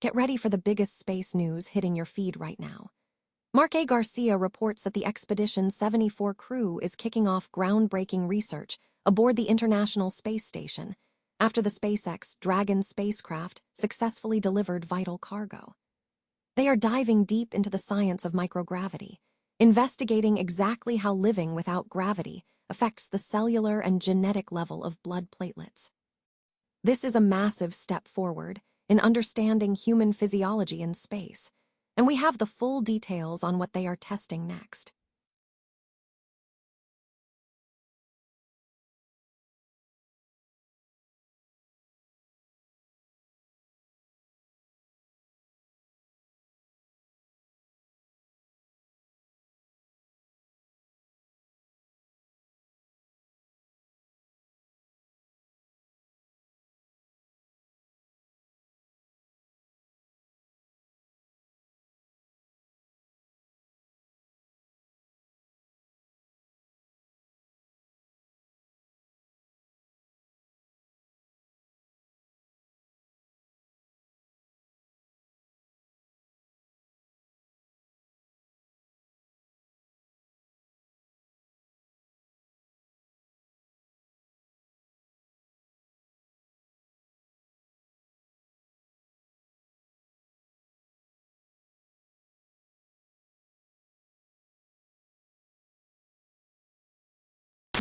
Get ready for the biggest space news hitting your feed right now. Mark A. Garcia reports that the Expedition 74 crew is kicking off groundbreaking research aboard the International Space Station after the SpaceX Dragon spacecraft successfully delivered vital cargo. They are diving deep into the science of microgravity, investigating exactly how living without gravity affects the cellular and genetic level of blood platelets. This is a massive step forward in understanding human physiology in space, and we have the full details on what they are testing next.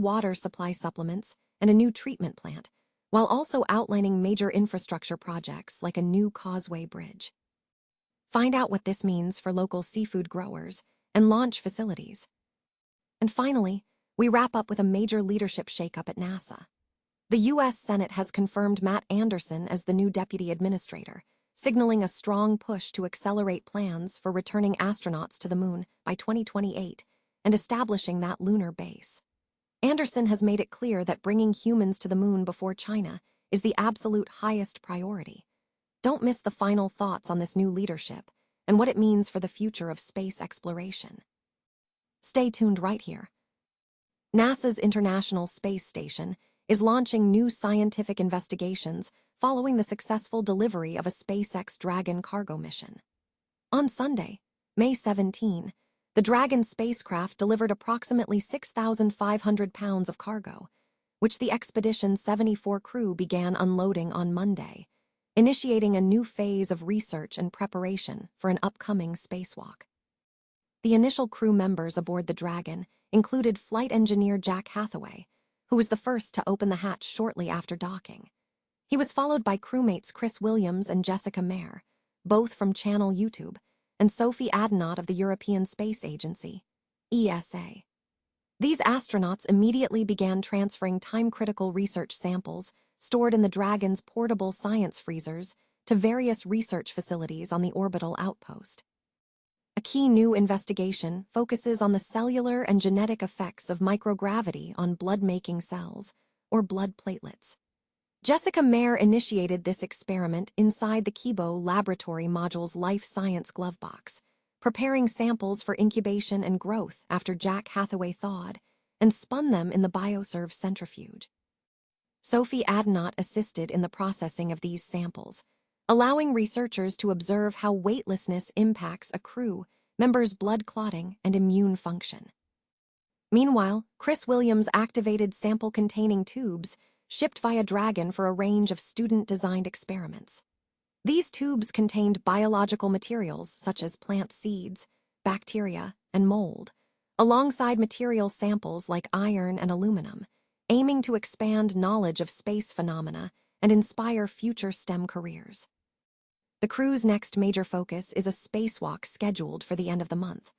Water supply supplements and a new treatment plant, while also outlining major infrastructure projects like a new causeway bridge. Find out what this means for local seafood growers and launch facilities. And finally, we wrap up with a major leadership shakeup at NASA. The U.S. Senate has confirmed Matt Anderson as the new deputy administrator, signaling a strong push to accelerate plans for returning astronauts to the moon by 2028 and establishing that lunar base. Anderson has made it clear that bringing humans to the moon before China is the absolute highest priority. Don't miss the final thoughts on this new leadership and what it means for the future of space exploration. Stay tuned right here. NASA's International Space Station is launching new scientific investigations following the successful delivery of a SpaceX Dragon cargo mission. On Sunday, May 17, the Dragon spacecraft delivered approximately 6,500 pounds of cargo, which the Expedition 74 crew began unloading on Monday, initiating a new phase of research and preparation for an upcoming spacewalk. The initial crew members aboard the Dragon included flight engineer Jack Hathaway, who was the first to open the hatch shortly after docking. He was followed by crewmates Chris Williams and Jessica Mayer, both from Channel YouTube, and Sophie Adenauer of the European Space Agency, ESA. These astronauts immediately began transferring time-critical research samples stored in the Dragon's portable science freezers to various research facilities on the orbital outpost. A key new investigation focuses on the cellular and genetic effects of microgravity on blood-making cells, or blood platelets. Jessica Mayer initiated this experiment inside the Kibo Laboratory Module's Life Science glove box, preparing samples for incubation and growth after Jack Hathaway thawed and spun them in the BioServe centrifuge. Sophie Adenauer assisted in the processing of these samples, allowing researchers to observe how weightlessness impacts a crew member's blood clotting and immune function. Meanwhile, Chris Williams activated sample-containing tubes shipped via Dragon for a range of student-designed experiments. These tubes contained biological materials such as plant seeds, bacteria, and mold, alongside material samples like iron and aluminum, aiming to expand knowledge of space phenomena and inspire future STEM careers. The crew's next major focus is a spacewalk scheduled for the end of the month.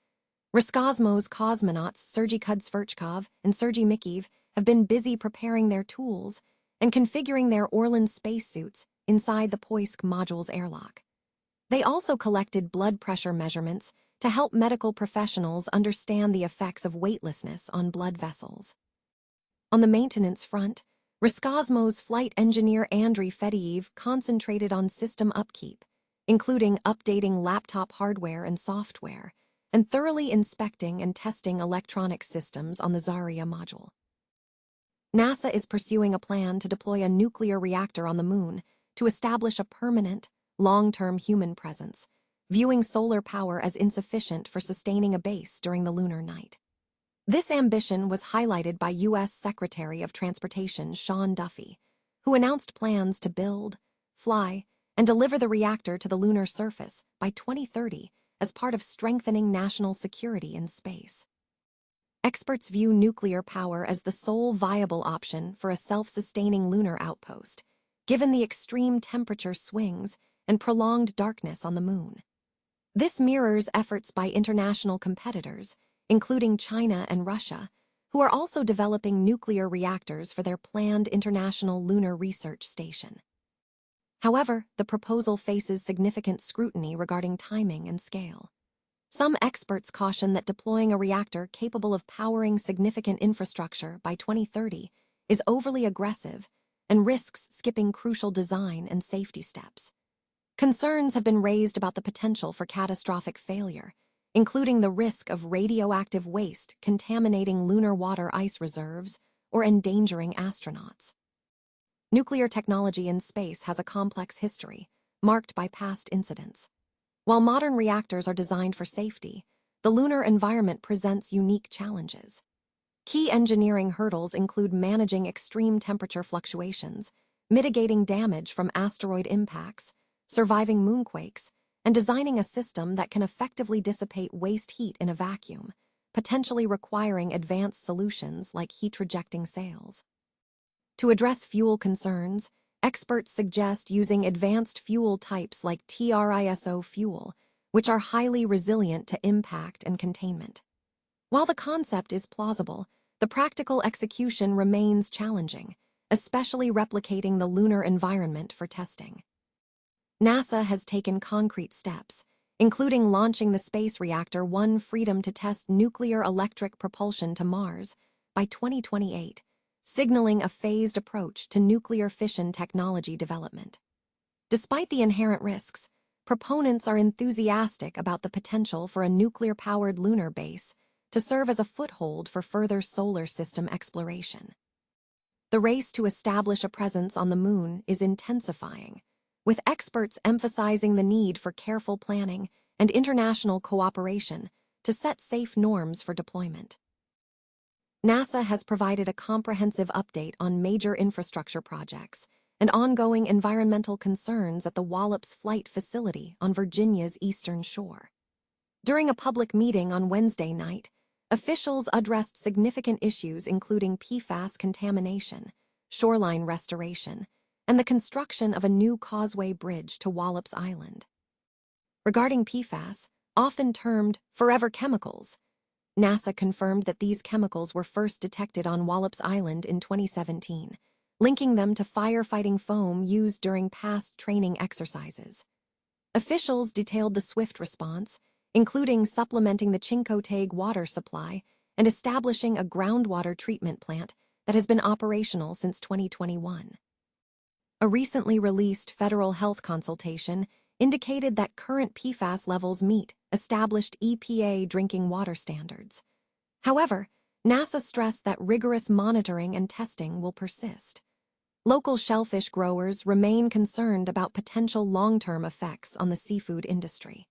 Roscosmos cosmonauts Sergei Kudzverchkov and Sergei Mikheyev have been busy preparing their tools and configuring their Orlan spacesuits inside the Poisk module's airlock. They also collected blood pressure measurements to help medical professionals understand the effects of weightlessness on blood vessels. On the maintenance front, Roscosmos flight engineer Andriy Fedyaev concentrated on system upkeep, including updating laptop hardware and software, and thoroughly inspecting and testing electronic systems on the Zarya module. NASA is pursuing a plan to deploy a nuclear reactor on the moon to establish a permanent, long-term human presence, viewing solar power as insufficient for sustaining a base during the lunar night. This ambition was highlighted by U.S. Secretary of Transportation Sean Duffy, who announced plans to build, fly, and deliver the reactor to the lunar surface by 2030 as part of strengthening national security in space. Experts view nuclear power as the sole viable option for a self-sustaining lunar outpost, given the extreme temperature swings and prolonged darkness on the moon. This mirrors efforts by international competitors, including China and Russia, who are also developing nuclear reactors for their planned International Lunar Research Station. However, the proposal faces significant scrutiny regarding timing and scale. Some experts caution that deploying a reactor capable of powering significant infrastructure by 2030 is overly aggressive and risks skipping crucial design and safety steps. Concerns have been raised about the potential for catastrophic failure, including the risk of radioactive waste contaminating lunar water ice reserves or endangering astronauts. Nuclear technology in space has a complex history, marked by past incidents. While modern reactors are designed for safety, the lunar environment presents unique challenges. Key engineering hurdles include managing extreme temperature fluctuations, mitigating damage from asteroid impacts, surviving moonquakes, and designing a system that can effectively dissipate waste heat in a vacuum, potentially requiring advanced solutions like heat-rejecting sails. To address fuel concerns, experts suggest using advanced fuel types like TRISO fuel, which are highly resilient to impact and containment. While the concept is plausible, the practical execution remains challenging, especially replicating the lunar environment for testing. NASA has taken concrete steps, including launching the space reactor One Freedom to test nuclear electric propulsion to Mars by 2028, signaling a phased approach to nuclear fission technology development. Despite the inherent risks, proponents are enthusiastic about the potential for a nuclear-powered lunar base to serve as a foothold for further solar system exploration. The race to establish a presence on the moon is intensifying, with experts emphasizing the need for careful planning and international cooperation to set safe norms for deployment. NASA has provided a comprehensive update on major infrastructure projects and ongoing environmental concerns at the Wallops Flight Facility on Virginia's eastern shore. During a public meeting on Wednesday night, officials addressed significant issues including PFAS contamination, shoreline restoration, and the construction of a new causeway bridge to Wallops Island. Regarding PFAS, often termed forever chemicals, NASA confirmed that these chemicals were first detected on Wallops Island in 2017, linking them to firefighting foam used during past training exercises. Officials detailed the swift response, including supplementing the Chincoteague water supply and establishing a groundwater treatment plant that has been operational since 2021. A recently released federal health consultation indicated that current PFAS levels meet established EPA drinking water standards. However, NASA stressed that rigorous monitoring and testing will persist. Local shellfish growers remain concerned about potential long-term effects on the seafood industry.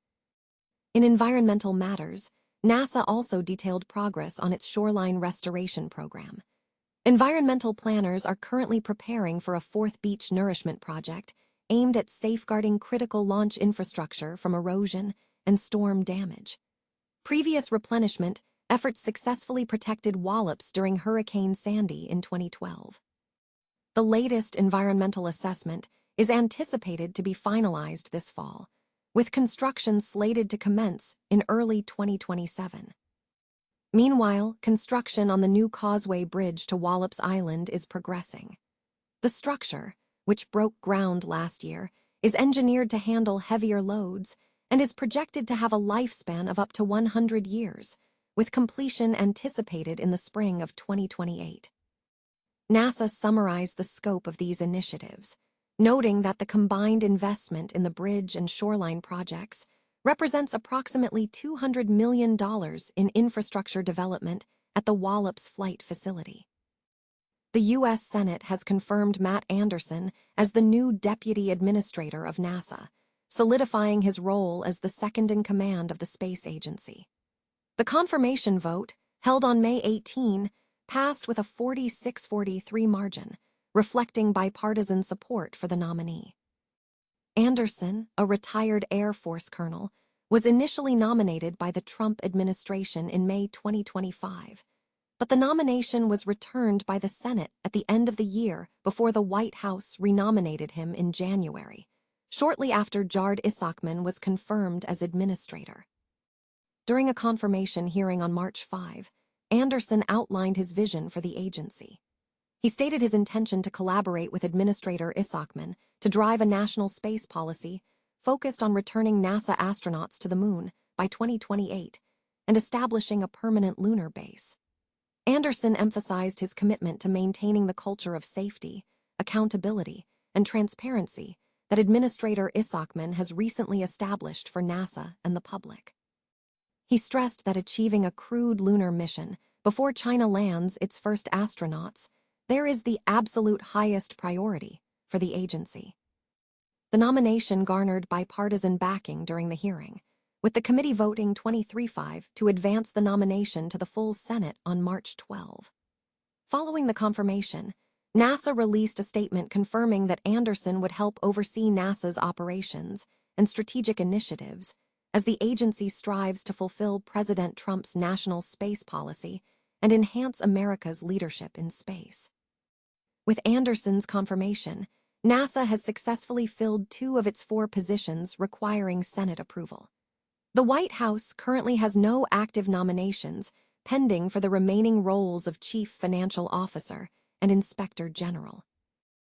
In environmental matters, NASA also detailed progress on its shoreline restoration program. Environmental planners are currently preparing for a fourth beach nourishment project aimed at safeguarding critical launch infrastructure from erosion and storm damage. Previous replenishment efforts successfully protected Wallops during Hurricane Sandy in 2012. The latest environmental assessment is anticipated to be finalized this fall, with construction slated to commence in early 2027. Meanwhile, construction on the new causeway bridge to Wallops Island is progressing. The structure, which broke ground last year, is engineered to handle heavier loads and is projected to have a lifespan of up to 100 years, with completion anticipated in the spring of 2028. NASA summarized the scope of these initiatives, noting that the combined investment in the bridge and shoreline projects represents approximately $200 million in infrastructure development at the Wallops Flight Facility. The U.S. Senate has confirmed Matt Anderson as the new Deputy Administrator of NASA, solidifying his role as the second in command of the space agency. The confirmation vote, held on May 18, passed with a 46-43 margin, reflecting bipartisan support for the nominee. Anderson, a retired Air Force colonel, was initially nominated by the Trump administration in May 2025, but the nomination was returned by the Senate at the end of the year before the White House renominated him in January, shortly after Jard Isakman was confirmed as administrator. During a confirmation hearing on March 5, Anderson outlined his vision for the agency. He stated his intention to collaborate with Administrator Isakman to drive a national space policy focused on returning NASA astronauts to the Moon by 2028 and establishing a permanent lunar base. Anderson emphasized his commitment to maintaining the culture of safety, accountability, and transparency that Administrator Isakman has recently established for NASA and the public. He stressed that achieving a crewed lunar mission before China lands its first astronauts, there is the absolute highest priority for the agency. The nomination garnered bipartisan backing during the hearing, with the committee voting 23-5 to advance the nomination to the full Senate on March 12. Following the confirmation, NASA released a statement confirming that Anderson would help oversee NASA's operations and strategic initiatives as the agency strives to fulfill President Trump's national space policy and enhance America's leadership in space. With Anderson's confirmation, NASA has successfully filled 2 of its 4 positions requiring Senate approval. The White House currently has no active nominations pending for the remaining roles of Chief Financial Officer and Inspector General.